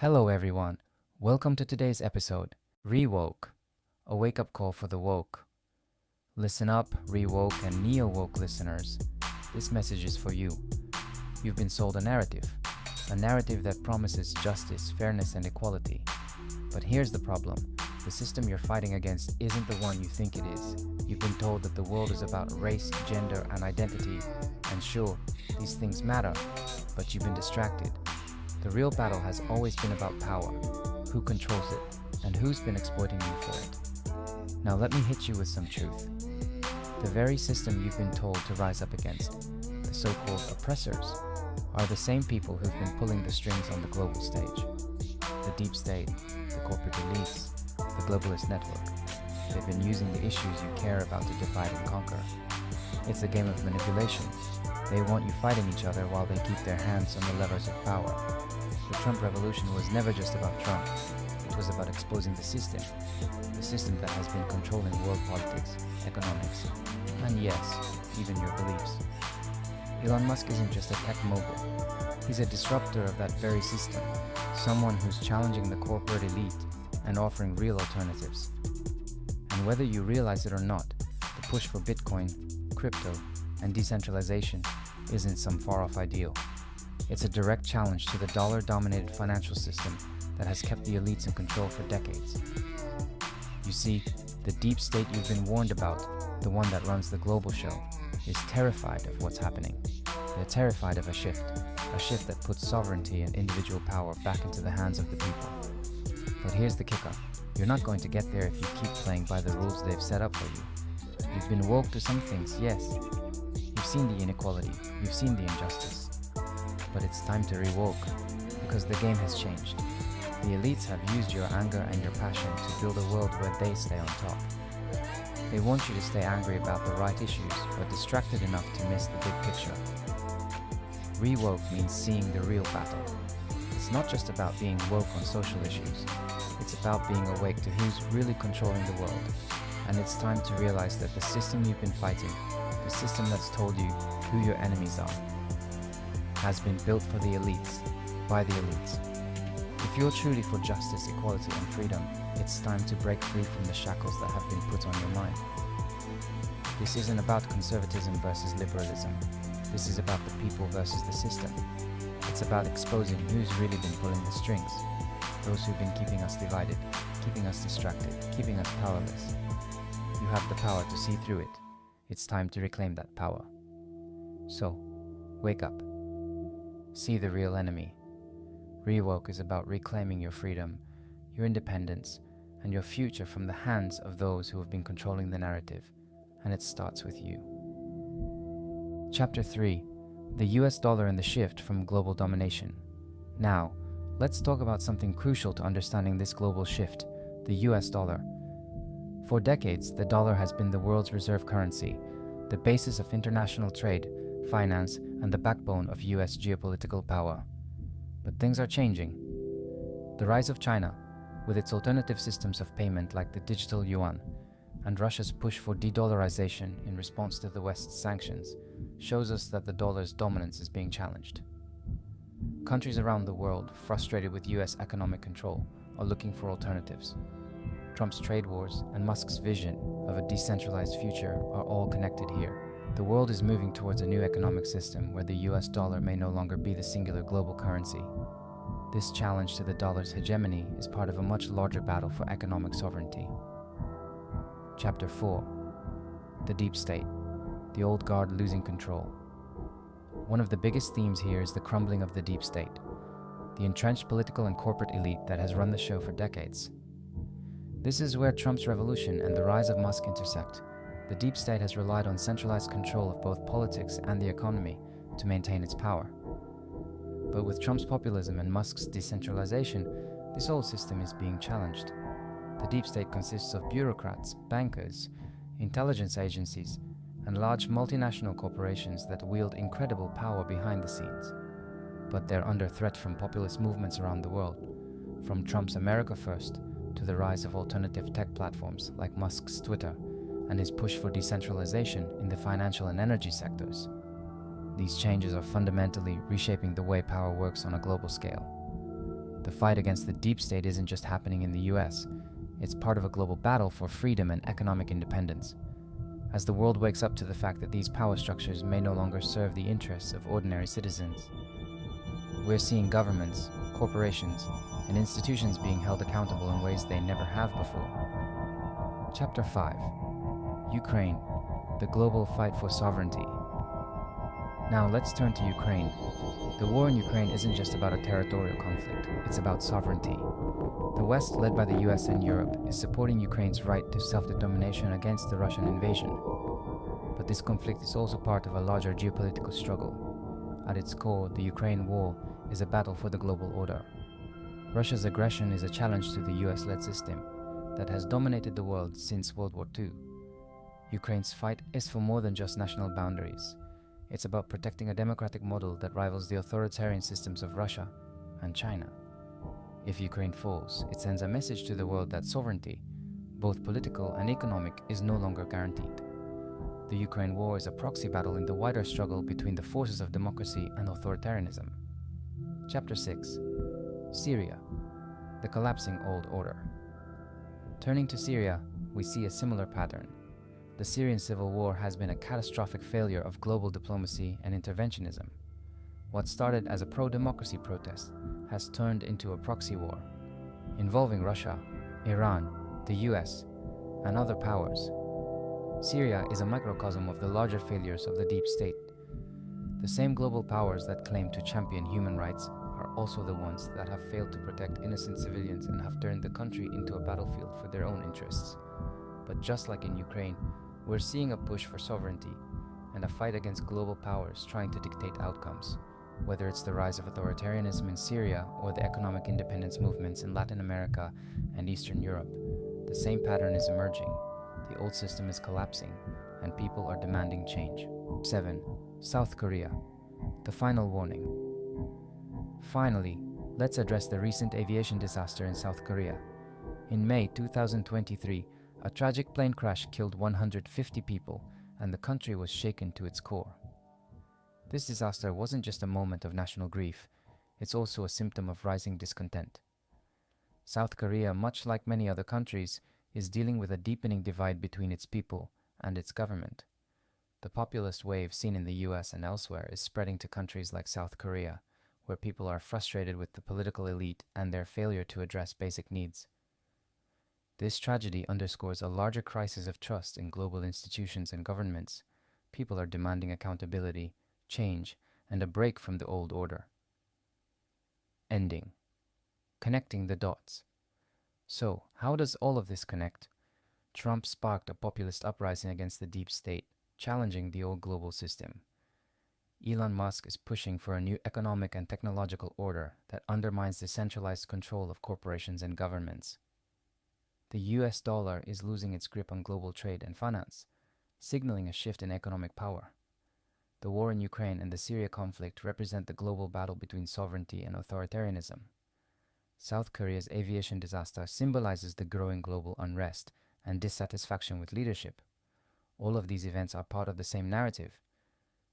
Hello everyone, welcome to today's episode, Rewoke, a wake-up call for the woke. Listen up, Rewoke and Neo-Woke listeners. This message is for you. You've been sold a narrative that promises justice, fairness and equality. But here's the problem. The system you're fighting against isn't the one you think it is. You've been told that the world is about race, gender and identity. And sure, these things matter, but you've been distracted. The real battle has always been about power, who controls it, and who's been exploiting you for it. Now let me hit you with some truth. The very system you've been told to rise up against, the so-called oppressors, are the same people who've been pulling the strings on the global stage. The deep state, the corporate elites, the globalist network. They've been using the issues you care about to divide and conquer. It's a game of manipulation. They want you fighting each other while they keep their hands on the levers of power. The Trump revolution was never just about Trump. It was about exposing the system that has been controlling world politics, economics, and yes, even your beliefs. Elon Musk isn't just a tech mogul. He's a disruptor of that very system, someone who's challenging the corporate elite and offering real alternatives. And whether you realize it or not, the push for Bitcoin, crypto, and decentralization isn't some far-off ideal. It's a direct challenge to the dollar-dominated financial system that has kept the elites in control for decades. You see, the deep state you've been warned about, the one that runs the global show, is terrified of what's happening. They're terrified of a shift that puts sovereignty and individual power back into the hands of the people. But here's the kicker. You're not going to get there if you keep playing by the rules they've set up for you. You've been woke to some things, yes. You've seen the inequality, you've seen the injustice. But it's time to rewoke, because the game has changed. The elites have used your anger and your passion to build a world where they stay on top. They want you to stay angry about the right issues, but distracted enough to miss the big picture. Rewoke means seeing the real battle. It's not just about being woke on social issues. It's about being awake to who's really controlling the world. And it's time to realize that the system you've been fighting, the system that's told you who your enemies are, has been built for the elites, by the elites. If you're truly for justice, equality and freedom, it's time to break free from the shackles that have been put on your mind. This isn't about conservatism versus liberalism. This is about the people versus the system. It's about exposing who's really been pulling the strings. Those who've been keeping us divided, keeping us distracted, keeping us powerless. You have the power to see through it. It's time to reclaim that power. So, wake up. See the real enemy. Rewoke is about reclaiming your freedom, your independence, and your future from the hands of those who have been controlling the narrative, and it starts with you. Chapter 3. The US dollar and the shift from global domination. Now, let's talk about something crucial to understanding this global shift, the US dollar. For decades, the dollar has been the world's reserve currency, the basis of international trade, finance, and the backbone of US geopolitical power. But things are changing. The rise of China, with its alternative systems of payment like the digital yuan, and Russia's push for de-dollarization in response to the West's sanctions, shows us that the dollar's dominance is being challenged. Countries around the world, frustrated with US economic control, are looking for alternatives. Trump's trade wars and Musk's vision of a decentralized future are all connected here. The world is moving towards a new economic system where the US dollar may no longer be the singular global currency. This challenge to the dollar's hegemony is part of a much larger battle for economic sovereignty. Chapter 4. The Deep State. The Old Guard losing control. One of the biggest themes here is the crumbling of the deep state, the entrenched political and corporate elite that has run the show for decades. This is where Trump's revolution and the rise of Musk intersect. The deep state has relied on centralized control of both politics and the economy to maintain its power. But with Trump's populism and Musk's decentralization, this old system is being challenged. The deep state consists of bureaucrats, bankers, intelligence agencies, and large multinational corporations that wield incredible power behind the scenes. But they're under threat from populist movements around the world, from Trump's America First to the rise of alternative tech platforms like Musk's Twitter and his push for decentralization in the financial and energy sectors. These changes are fundamentally reshaping the way power works on a global scale. The fight against the deep state isn't just happening in the US, it's part of a global battle for freedom and economic independence. As the world wakes up to the fact that these power structures may no longer serve the interests of ordinary citizens, we're seeing governments, corporations, and institutions being held accountable in ways they never have before. Chapter 5: Ukraine, the global fight for sovereignty. Now let's turn to Ukraine. The war in Ukraine isn't just about a territorial conflict, it's about sovereignty. The West, led by the US and Europe, is supporting Ukraine's right to self-determination against the Russian invasion. But this conflict is also part of a larger geopolitical struggle. At its core, the Ukraine war is a battle for the global order. Russia's aggression is a challenge to the US-led system that has dominated the world since World War II. Ukraine's fight is for more than just national boundaries. It's about protecting a democratic model that rivals the authoritarian systems of Russia and China. If Ukraine falls, it sends a message to the world that sovereignty, both political and economic, is no longer guaranteed. The Ukraine war is a proxy battle in the wider struggle between the forces of democracy and authoritarianism. Chapter 6: Syria, the collapsing old order. Turning to Syria, we see a similar pattern. The Syrian civil war has been a catastrophic failure of global diplomacy and interventionism. What started as a pro-democracy protest has turned into a proxy war, involving Russia, Iran, the US, and other powers. Syria is a microcosm of the larger failures of the deep state. The same global powers that claim to champion human rights are also the ones that have failed to protect innocent civilians and have turned the country into a battlefield for their own interests. But just like in Ukraine, we're seeing a push for sovereignty and a fight against global powers trying to dictate outcomes. Whether it's the rise of authoritarianism in Syria or the economic independence movements in Latin America and Eastern Europe, the same pattern is emerging. The old system is collapsing, and people are demanding change. 7. South Korea, the final warning. Finally, let's address the recent aviation disaster in South Korea. In May 2023, a tragic plane crash killed 150 people, and the country was shaken to its core. This disaster wasn't just a moment of national grief, it's also a symptom of rising discontent. South Korea, much like many other countries, is dealing with a deepening divide between its people and its government. The populist wave seen in the US and elsewhere is spreading to countries like South Korea, where people are frustrated with the political elite and their failure to address basic needs. This tragedy underscores a larger crisis of trust in global institutions and governments. People are demanding accountability, change, and a break from the old order. Ending. Connecting the dots. So, how does all of this connect? Trump sparked a populist uprising against the deep state, challenging the old global system. Elon Musk is pushing for a new economic and technological order that undermines the centralized control of corporations and governments. The US dollar is losing its grip on global trade and finance, signaling a shift in economic power. The war in Ukraine and the Syria conflict represent the global battle between sovereignty and authoritarianism. South Korea's aviation disaster symbolizes the growing global unrest and dissatisfaction with leadership. All of these events are part of the same narrative.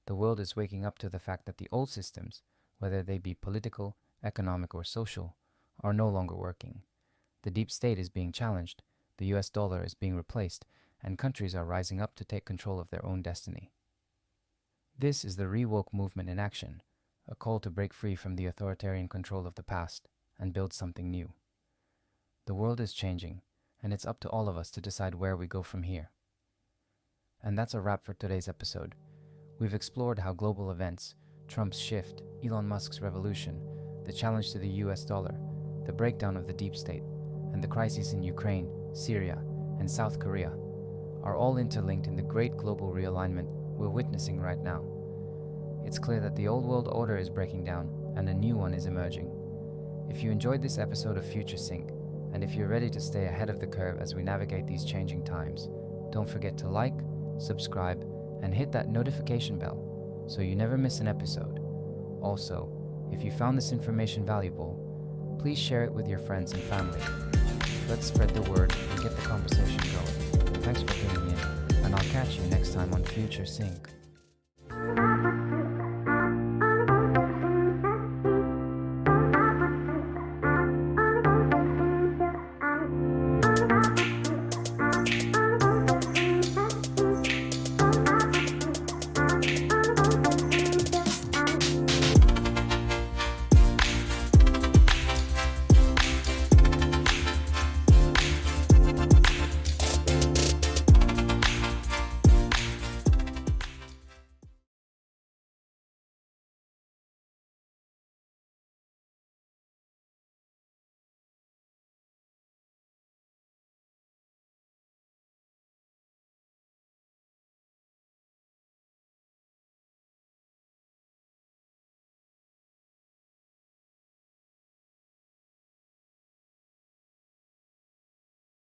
The world is waking up to the fact that the old systems, whether they be political, economic, or social, are no longer working. The deep state is being challenged, the US dollar is being replaced, and countries are rising up to take control of their own destiny. This is the Rewoke movement in action, a call to break free from the authoritarian control of the past and build something new. The world is changing, and it's up to all of us to decide where we go from here. And that's a wrap for today's episode. We've explored how global events, Trump's shift, Elon Musk's revolution, the challenge to the US dollar, the breakdown of the deep state, and the crises in Ukraine, Syria, and South Korea are all interlinked in the great global realignment we're witnessing right now. It's clear that the old world order is breaking down and a new one is emerging. If you enjoyed this episode of Future Sync, and if you're ready to stay ahead of the curve as we navigate these changing times, don't forget to like, subscribe, and hit that notification bell so you never miss an episode. Also, if you found this information valuable, please share it with your friends and family. Let's spread the word and get the conversation going. Thanks for tuning in, and I'll catch you next time on Future Sync.